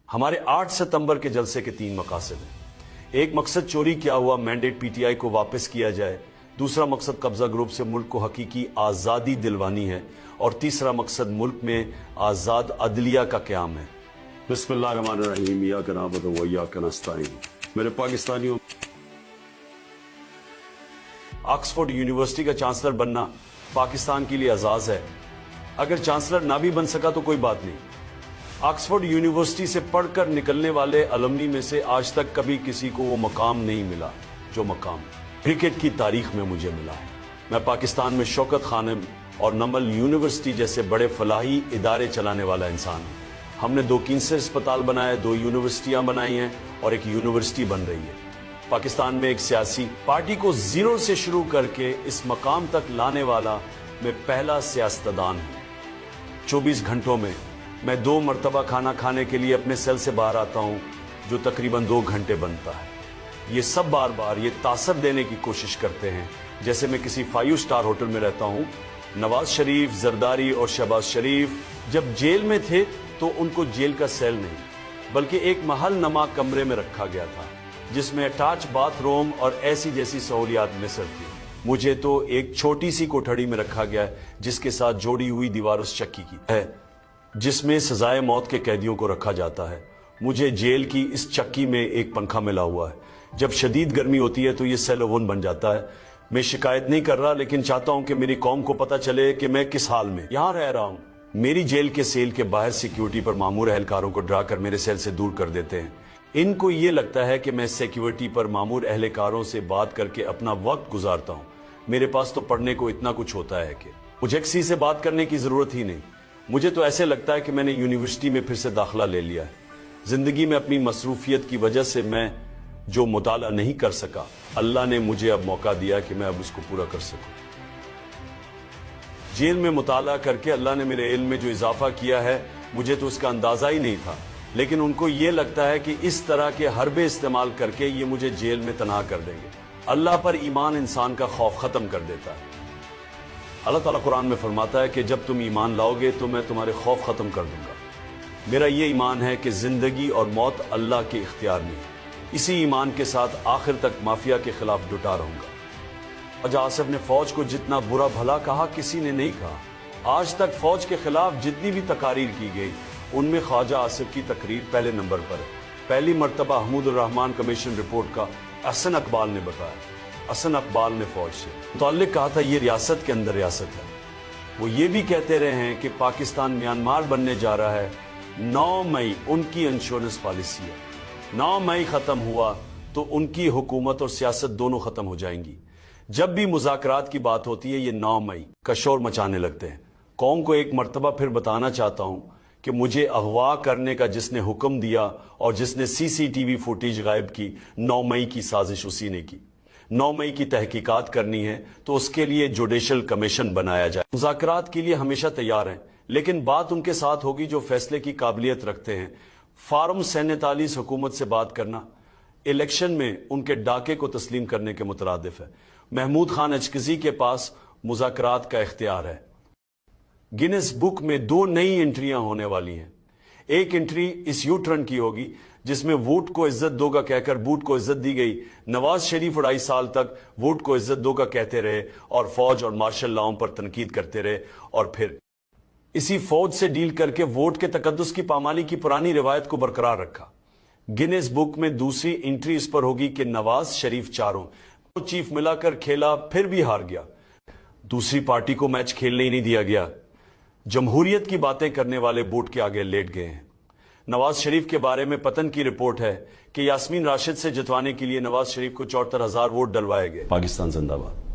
ہمارے 8 ستمبر کے جلسے کے 3 مقاصد ہیں۔ ایک مقصد چوری کیا ہوا مینڈیٹ پی ٹی آئی کو واپس کیا جائے، دوسرا مقصد قبضہ گروپ سے ملک کو حقیقی آزادی دلوانی ہے، اور تیسرا مقصد ملک میں آزاد عدلیہ کا قیام ہے۔ بسم اللہ الرحمن الرحیم، ایاک نعبد و ایاک نستعین۔ میرے پاکستانیوں، آکسفورڈ یونیورسٹی کا چانسلر بننا پاکستان کے لیے اعزاز ہے۔ اگر چانسلر نہ بھی بن سکا تو کوئی بات نہیں۔ آکسفورڈ یونیورسٹی سے پڑھ کر نکلنے والے المنی میں سے آج تک کبھی کسی کو وہ مقام نہیں ملا جو مقام کرکٹ کی تاریخ میں مجھے ملا ہے۔ میں پاکستان میں شوکت خانم اور نمل یونیورسٹی جیسے بڑے فلاحی ادارے چلانے والا انسان ہوں۔ ہم نے 2 کینسر اسپتال بنائے، 2 یونیورسٹیاں بنائی ہیں اور 1 یونیورسٹی بن رہی ہے۔ پاکستان میں ایک سیاسی پارٹی کو زیرو سے شروع کر کے اس مقام تک لانے والا میں پہلا سیاستدان ہوں۔ 24 گھنٹوں میں 2 مرتبہ کھانا کھانے کے لیے اپنے سیل سے باہر آتا ہوں، جو تقریباً 2 گھنٹے بنتا ہے۔ یہ سب بار بار یہ تاثر دینے کی کوشش کرتے ہیں جیسے میں کسی 5 اسٹار ہوٹل میں رہتا ہوں۔ نواز شریف، زرداری اور شہباز شریف جب جیل میں تھے تو ان کو جیل کا سیل نہیں بلکہ ایک محل نما کمرے میں رکھا گیا تھا، جس میں اٹیچ باتھ روم اور ایسی جیسی سہولیات میسر تھی۔ مجھے تو ایک چھوٹی سی کوٹھڑی میں رکھا گیا ہے جس کے ساتھ جوڑی ہوئی دیوار اس چکی کی ہے جس میں سزائے موت کے قیدیوں کو رکھا جاتا ہے۔ مجھے جیل کی اس چکی میں ایک پنکھا ملا ہوا ہے۔ جب شدید گرمی ہوتی ہے تو یہ سیل اوون بن جاتا ہے۔ میں شکایت نہیں کر رہا، لیکن چاہتا ہوں کہ میری قوم کو پتہ چلے کہ میں کس حال میں یہاں رہ رہا ہوں۔ میری جیل کے سیل کے باہر سیکیورٹی پر مامور اہلکاروں کو ڈرا کر میرے سیل سے دور کر دیتے ہیں۔ ان کو یہ لگتا ہے کہ میں سیکیورٹی پر مامور اہلکاروں سے بات کر کے اپنا وقت گزارتا ہوں۔ میرے پاس تو پڑھنے کو اتنا کچھ ہوتا ہے کہ مجھے کسی سے بات کرنے کی ضرورت ہی نہیں۔ مجھے تو ایسے لگتا ہے کہ میں نے یونیورسٹی میں پھر سے داخلہ لے لیا ہے۔ زندگی میں اپنی مصروفیت کی وجہ سے میں جو مطالعہ نہیں کر سکا، اللہ نے مجھے اب موقع دیا کہ میں اب اس کو پورا کر سکوں۔ جیل میں مطالعہ کر کے اللہ نے میرے علم میں جو اضافہ کیا ہے، مجھے تو اس کا اندازہ ہی نہیں تھا، لیکن ان کو یہ لگتا ہے کہ اس طرح کے حربے استعمال کر کے یہ مجھے جیل میں تنہا کر دیں گے۔ اللہ پر ایمان انسان کا خوف ختم کر دیتا ہے۔ اللہ تعالیٰ قرآن میں فرماتا ہے کہ جب تم ایمان لاؤ گے تو میں تمہارے خوف ختم کر دوں گا۔ میرا یہ ایمان ہے کہ زندگی اور موت اللہ کے اختیار میں ہے۔ اسی ایمان کے ساتھ آخر تک مافیا کے خلاف ڈٹا رہوں گا۔ خواجہ آصف نے فوج کو جتنا برا بھلا کہا کسی نے نہیں کہا۔ آج تک فوج کے خلاف جتنی بھی تقاریر کی گئی ان میں خواجہ آصف کی تقریر پہلے نمبر پر ہے۔ پہلی مرتبہ حمود الرحمان کمیشن رپورٹ کا احسن اقبال نے بتایا۔ احسن اقبال نے فوج سے متعلق کہا تھا یہ ریاست کے اندر ریاست ہے۔ وہ یہ بھی کہتے رہے ہیں کہ پاکستان میانمار بننے جا رہا ہے۔ 9 مئی ان کی انشورنس پالیسی ہے۔ 9 مئی ختم ہوا تو ان کی حکومت اور سیاست دونوں ختم ہو جائیں گی۔ جب بھی مذاکرات کی بات ہوتی ہے یہ 9 مئی کا شور مچانے لگتے ہیں۔ قوم کو ایک مرتبہ پھر بتانا چاہتا ہوں کہ مجھے اغوا کرنے کا جس نے حکم دیا اور جس نے CCTV فوٹیج غائب کی، 9 مئی کی سازش اسی نے کی۔ 9 مئی کی تحقیقات کرنی ہے تو اس کے لیے جوڈیشل کمیشن بنایا جائے۔ مذاکرات کے لیے ہمیشہ تیار ہیں، لیکن بات ان کے ساتھ ہوگی جو فیصلے کی قابلیت رکھتے ہیں۔ فارم 47 حکومت سے بات کرنا الیکشن میں ان کے ڈاکے کو تسلیم کرنے کے مترادف ہے۔ محمود خان اچکزی کے پاس مذاکرات کا اختیار ہے۔ گینس بک میں 2 نئی انٹریاں ہونے والی ہیں۔ ایک انٹری اس یو ٹرن کی ہوگی جس میں ووٹ کو عزت دو گا کہہ کر بوٹ کو عزت دی گئی۔ نواز شریف 2.5 سال تک ووٹ کو عزت دو گا کہتے رہے اور فوج اور مارشل لاؤں پر تنقید کرتے رہے، اور پھر اسی فوج سے ڈیل کر کے ووٹ کے تقدس کی پامالی کی پرانی روایت کو برقرار رکھا۔ گینس بک میں دوسری انٹری اس پر ہوگی کہ نواز شریف چاروں چیف ملا کر کھیلا پھر بھی ہار گیا۔ دوسری پارٹی کو میچ کھیلنے ہی نہیں دیا گیا۔ جمہوریت کی باتیں کرنے والے بوٹ کے آگے لیٹ گئے ہیں۔ نواز شریف کے بارے میں پتن کی رپورٹ ہے کہ یاسمین راشد سے جتوانے کے لیے نواز شریف کو 74,000 ووٹ ڈلوائے گئے۔ پاکستان زندہ باد۔